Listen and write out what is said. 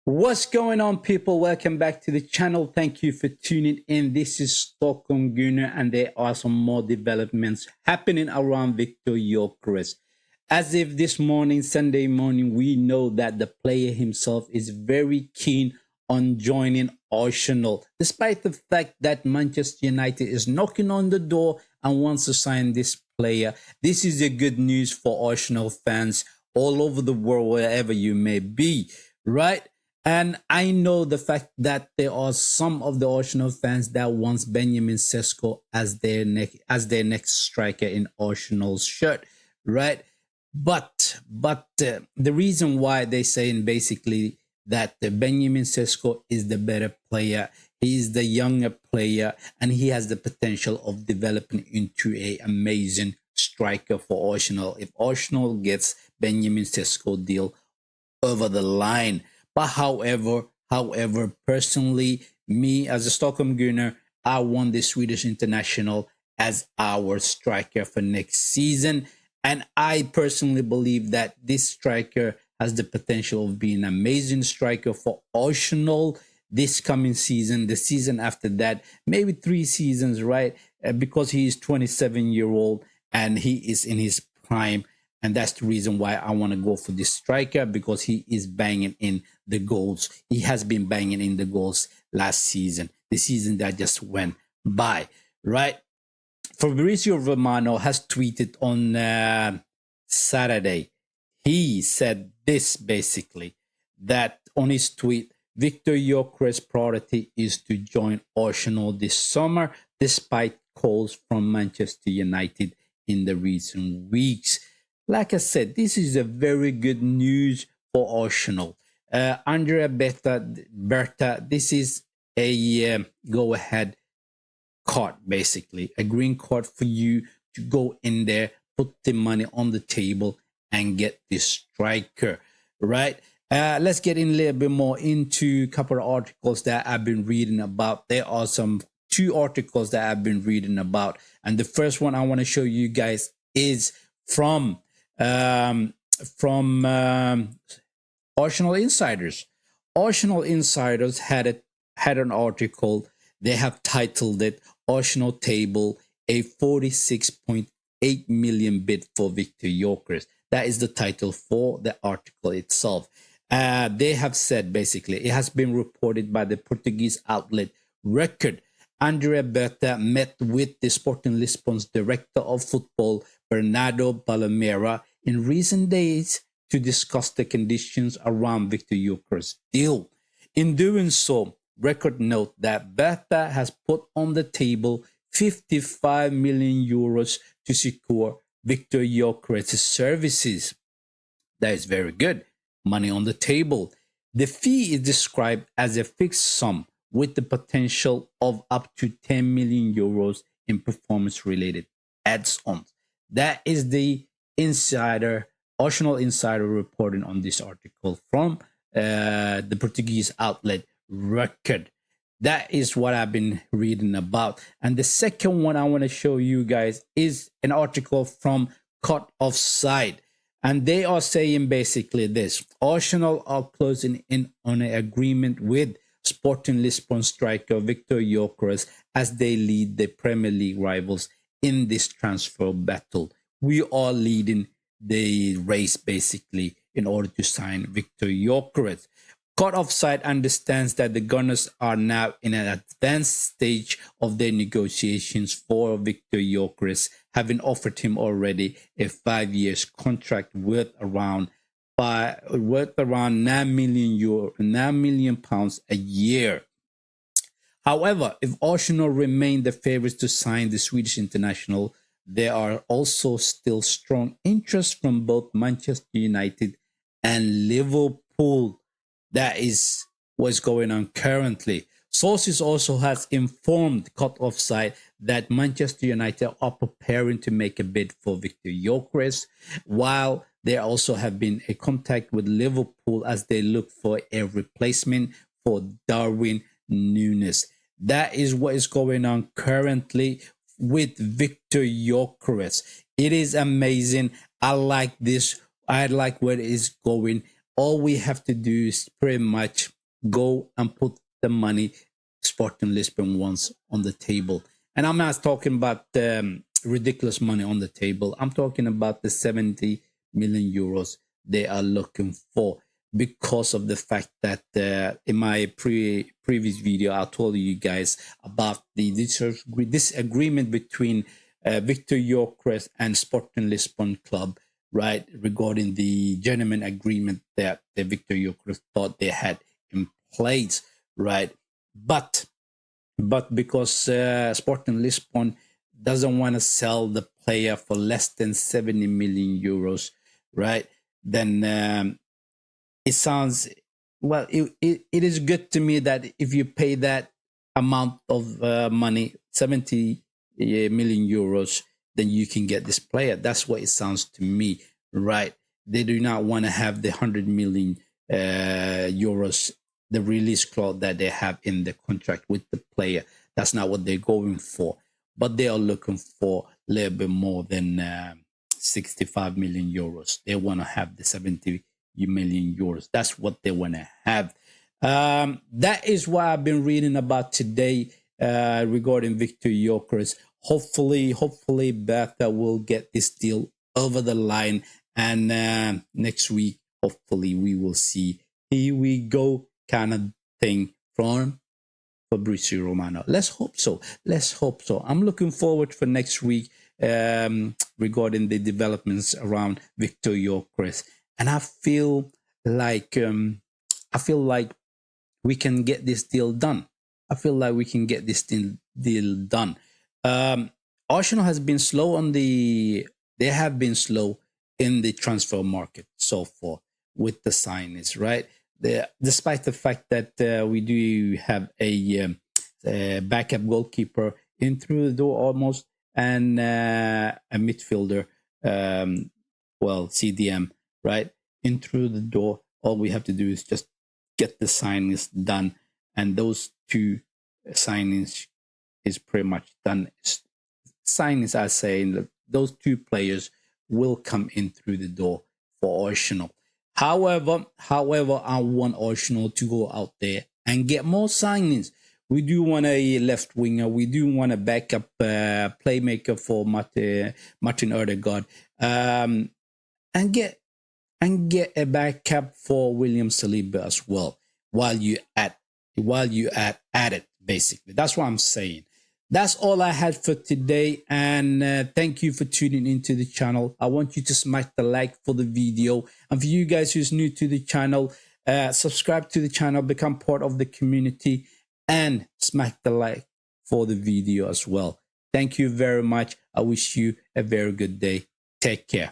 What's going on, people? Welcome back to the channel. Thank you for tuning in. This is Stockholm Gunnar, and there are some more developments happening around Victor Gyokeres. As if this morning, Sunday morning, we know that the player himself is very keen on joining Arsenal, despite the fact that Manchester United is knocking on the door and wants to sign this player. This is a good news for Arsenal fans all over the world, wherever you may be, right? And I know the fact that there are some of the Arsenal fans that wants Benjamin Sesko as their next striker in Arsenal's shirt, right? But the reason why they saying basically that Benjamin Sesko is the better player, he is the younger player, and he has the potential of developing into a amazing striker for Arsenal if Arsenal gets Benjamin Sesko deal over the line. But however, personally, me as a Stockholm Gunner, I want the Swedish international as our striker for next season. And I personally believe that this striker has the potential of being an amazing striker for Arsenal this coming season, the season after that, maybe 3 seasons, right? Because he is 27-year-old and he is in his prime. And that's the reason why I want to go for this striker, because he is banging in the goals. He has been banging in the goals last season, the season that just went by, right? Fabrizio Romano has tweeted on Saturday. He said this basically, that on his tweet, Victor Gyokeres' priority is to join Arsenal this summer, despite calls from Manchester United in the recent weeks. Like I said, this is a very good news for Arsenal. Andrea Berta, this is a go-ahead card, basically. A green card for you to go in there, put the money on the table, and get this striker, right? Let's get in a little bit more into a couple of articles that I've been reading about. There are two articles that I've been reading about. And the first one I want to show you guys is from Arsenal Insiders. Arsenal Insiders had an article. They have titled it "Arsenal Table a 46.8 million bid for Victor Gyokeres." That is the title for the article itself. They have said basically, it has been reported by the Portuguese outlet Record. Andrea Berta met with the Sporting Lisbon's director of football, Bernardo Palomera, in recent days to discuss the conditions around Victor Gyokeres' deal. In doing so, Record note that Berta has put on the table 55 million euros to secure Victor Gyokeres' services. That is very good. Money on the table. The fee is described as a fixed sum with the potential of up to 10 million euros in performance-related add-ons. That is the Arsenal Insider reporting on this article from the Portuguese outlet Record. That is what I've been reading about. And the second one I want to show you guys is an article from Cut Offside. And they are saying basically this: Arsenal are closing in on an agreement with Sporting Lisbon striker Victor Gyokeres as they lead the Premier League rivals in this transfer battle. We are leading the race basically in order to sign Victor Gyokeres. Cut Offside understands that the Gunners are now in an advanced stage of their negotiations for Victor Gyokeres, having offered him already a 5-year contract worth around 9 million pounds a year. However, if Arsenal remain the favourites to sign the Swedish international, there are also still strong interest from both Manchester United and Liverpool. That is what's going on currently. Sources also has informed Cut Offside that Manchester United are preparing to make a bid for Victor Gyokeres, while there also have been a contact with Liverpool as they look for a replacement for Darwin Núñez. That is what is going on currently with Victor Gyokeres. It is amazing. I like this. I like where it is going. All we have to do is pretty much go and put the money Sporting Lisbon wants on the table. And I'm not talking about ridiculous money on the table. I'm talking about the 70 million euros they are looking for, because of the fact that in my previous video, I told you guys about the disagreement between Victor Gyokeres and Sporting Lisbon club, right, regarding the gentleman agreement that the Victor Gyokeres thought they had in place, right? But because Sporting Lisbon doesn't want to sell the player for less than 70 million euros, right? Then it sounds, well, it is good to me that if you pay that amount of money, 70 million euros, then you can get this player. That's what it sounds to me, right? They do not want to have the 100 million euros, the release clause that they have in the contract with the player. That's not what they're going for, but they are looking for a little bit more than 65 million euros. They want to have the 70 million euros. That's what they want to have. That is what I've been reading about today regarding Victor Gyokeres. Hopefully Bertha will get this deal over the line, and next week hopefully we will see here we go kind of thing from Fabrizio Romano. Let's hope so. I'm looking forward for next week regarding the developments around Victor Gyokeres, and I feel like we can get this deal done. Arsenal has been slow on the. They have been slow in the transfer market so far with the signings, right? Despite the fact that we do have a backup goalkeeper in through the door almost, and a midfielder, CDM, right, in through the door. All we have to do is just get the signings done, and those two signings is pretty much done. Signings are saying those two players will come in through the door for Arsenal. However, I want Arsenal to go out there and get more signings. We do want a left winger. We do want a backup playmaker for Martin Odegaard, and get a backup for William Saliba as well. While you at it, basically, that's what I'm saying. That's all I had for today, and thank you for tuning into the channel. I want you to smash the like for the video, and for you guys who's new to the channel, subscribe to the channel, become part of the community, and smash the like for the video as well. Thank you very much. I wish you a very good day. Take care.